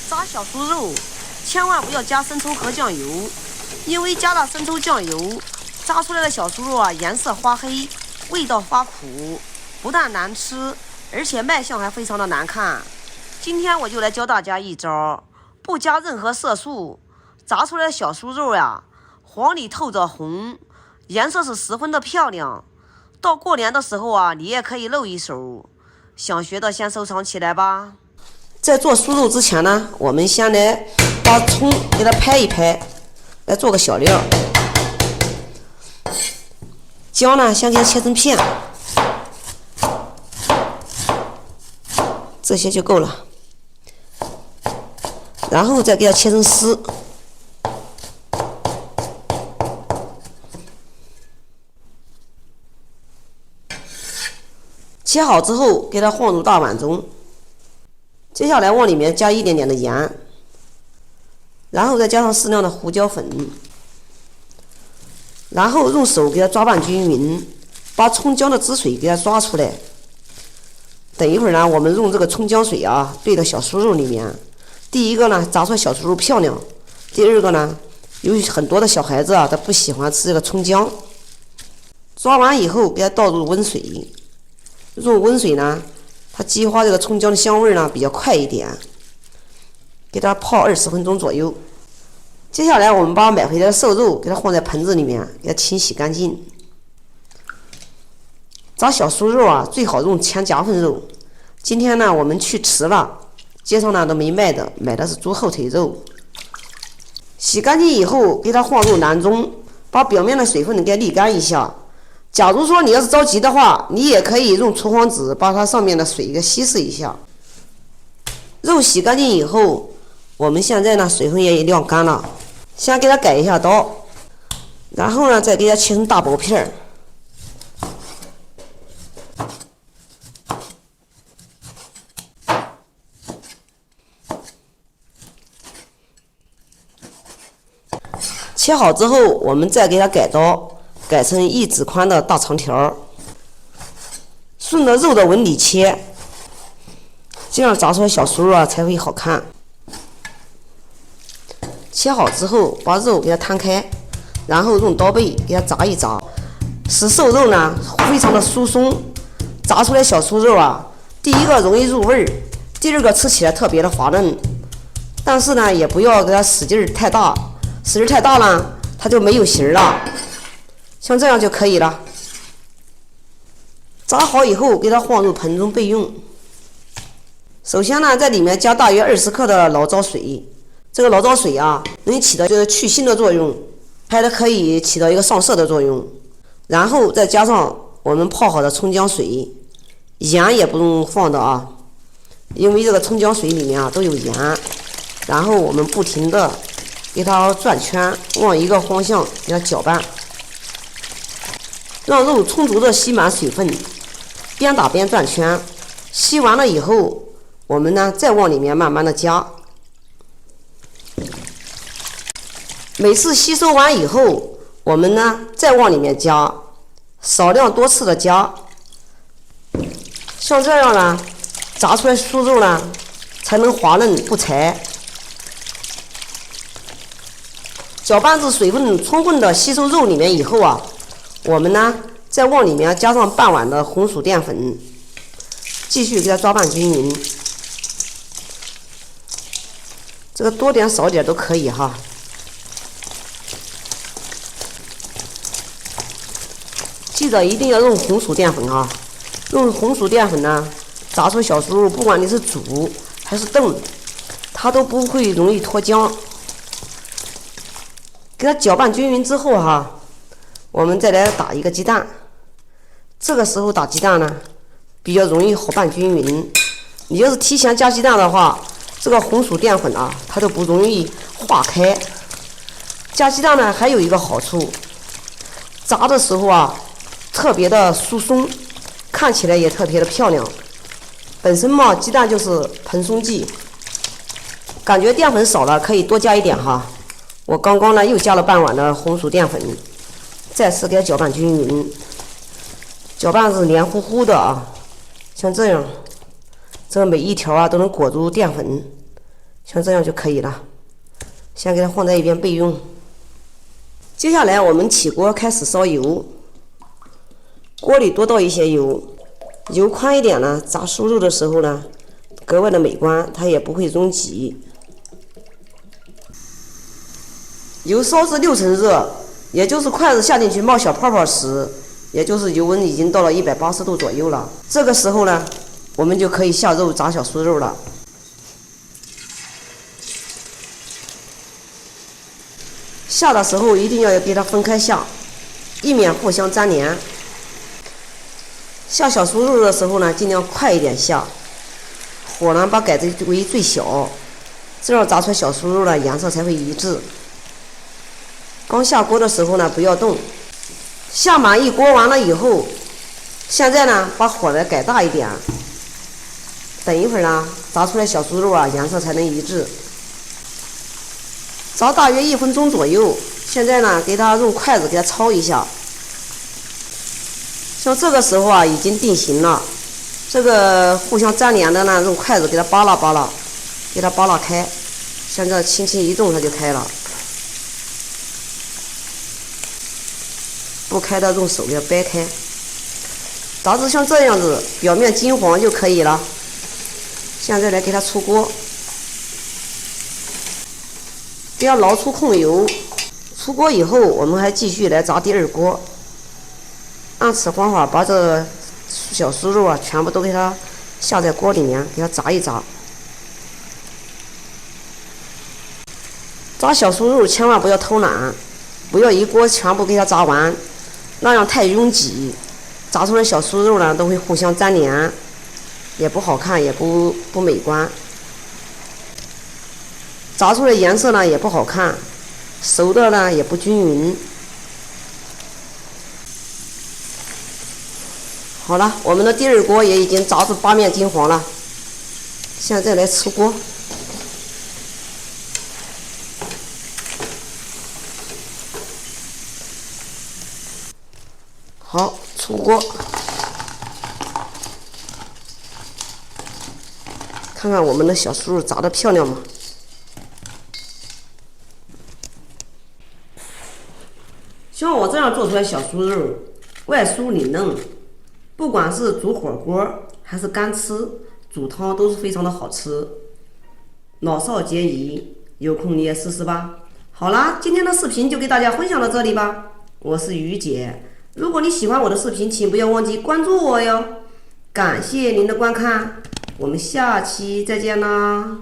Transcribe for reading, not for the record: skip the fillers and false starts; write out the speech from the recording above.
炸小酥肉千万不要加生抽和酱油，因为加了生抽酱油，炸出来的小酥肉啊颜色发黑，味道发苦，不但难吃，而且卖相还非常的难看。今天我就来教大家一招，不加任何色素，炸出来的小酥肉呀，黄里透着红，颜色是十分的漂亮。到过年的时候啊，你也可以露一手。想学的先收藏起来吧。在做酥肉之前呢，我们先来把葱给它拍一拍，来做个小料。姜呢，先给它切成片，这些就够了。然后再给它切成丝。切好之后，给它放入大碗中。接下来往里面加一点点的盐，然后再加上适量的胡椒粉，然后用手给它抓拌均匀，把葱姜的汁水给它抓出来。等一会儿呢，我们用这个葱姜水啊兑到小酥肉里面。第一个呢，炸出来小酥肉漂亮；第二个呢，有很多的小孩子啊，他不喜欢吃这个葱姜。抓完以后，给它倒入温水。用温水呢，它激发这个葱姜的香味呢比较快一点，给它泡20分钟左右。接下来我们把买回来的瘦肉给它放在盆子里面，给它清洗干净。炸小酥肉啊，最好用前夹缝肉。今天呢，我们去迟了，街上呢都没卖的，买的是猪后腿肉。洗干净以后，给它放入囊中，把表面的水分给它沥干一下。假如说你要是着急的话，你也可以用厨房纸把它上面的水给稀释一下。肉洗干净以后，我们现在呢水分也晾干了，先给它改一下刀，然后呢再给它切成大薄片。切好之后，我们再给它改刀。改成1指宽的大长条，顺着肉的纹理切，这样炸出来小酥肉啊才会好看。切好之后，把肉给它摊开，然后用刀背给它炸一炸，使瘦肉呢非常的酥松。炸出来小酥肉啊，第一个容易入味儿，第二个吃起来特别的滑嫩。但是呢，也不要给它使劲太大，使劲太大了，它就没有形了。像这样就可以了。炸好以后，给它放入盆中备用。首先呢，在里面加大约20克的醪糟水。这个醪糟水啊，能起到就是去腥的作用，还可以起到一个上色的作用。然后再加上我们泡好的葱姜水，盐也不用放的啊，因为这个葱姜水里面啊都有盐。然后我们不停的给它转圈，往一个方向给它搅拌。让肉充足的吸满水分，边打边转圈。吸完了以后，我们呢再往里面慢慢的加。每次吸收完以后，我们呢再往里面加，少量多次的加。像这样呢，炸出来酥肉呢才能滑嫩不柴。搅拌至水分充分的吸收肉里面以后啊，我们呢，再往里面加上半碗的红薯淀粉，继续给它抓拌均匀。这个多点少点都可以哈。记得一定要用红薯淀粉啊！用红薯淀粉呢，炸出小酥肉，不管你是煮还是炖，它都不会容易脱浆。给它搅拌均匀之后哈。我们再来打一个鸡蛋，这个时候打鸡蛋呢，比较容易好拌均匀。你要是提前加鸡蛋的话，这个红薯淀粉啊，它就不容易化开。加鸡蛋呢，还有一个好处，炸的时候啊，特别的酥松，看起来也特别的漂亮。本身嘛，鸡蛋就是蓬松剂，感觉淀粉少了，可以多加一点哈。我刚刚呢又加了半碗的红薯淀粉。再次给它搅拌均匀，搅拌是黏糊糊的啊，像这样，这每一条啊都能裹住淀粉，像这样就可以了。先给它放在一边备用。接下来我们起锅开始烧油，锅里多倒一些油，油宽一点呢，炸酥肉的时候呢，格外的美观，它也不会拥挤。油烧至6成热，也就是筷子下进去冒小泡泡时，也就是油温已经到了180度左右了。这个时候呢，我们就可以下肉炸小酥肉了。下的时候一定要给它分开下，以免互相粘连。下小酥肉的时候呢，尽量快一点下，火呢把改为最小，这样炸出来小酥肉呢颜色才会一致。刚下锅的时候呢不要动，下满一锅完了以后，现在呢把火呢改大一点，等一会儿呢炸出来小酥肉啊颜色才能一致。炸大约1分钟左右，现在呢给它用筷子给它抄一下，像这个时候啊已经定型了，这个互相粘连的呢用筷子给它扒拉扒拉，给它扒拉开，像这轻轻一动它就开了，不开的用手给它掰开，炸至像这样子表面金黄就可以了。现在来给它出锅，给它捞出控油。出锅以后，我们还继续来炸第2锅。按此方法把这小酥肉啊全部都给它下在锅里面，给它炸一炸。炸小酥肉千万不要偷懒，不要一锅全部给它炸完，那样太拥挤，炸出来小酥肉呢都会互相粘连，也不好看，也不美观。炸出来颜色呢也不好看，熟的呢也不均匀。好了，我们的第2锅也已经炸至8面金黄了，现在来出锅。好，出锅，看看我们的小酥肉炸得漂亮吗？像我这样做出来小酥肉，外酥里嫩，不管是煮火锅还是干吃、煮汤都是非常的好吃，老少皆宜，有空你也试试吧。好啦，今天的视频就给大家分享到这里吧，我是于姐。如果你喜欢我的视频，请不要忘记关注我哟。感谢您的观看，我们下期再见啦。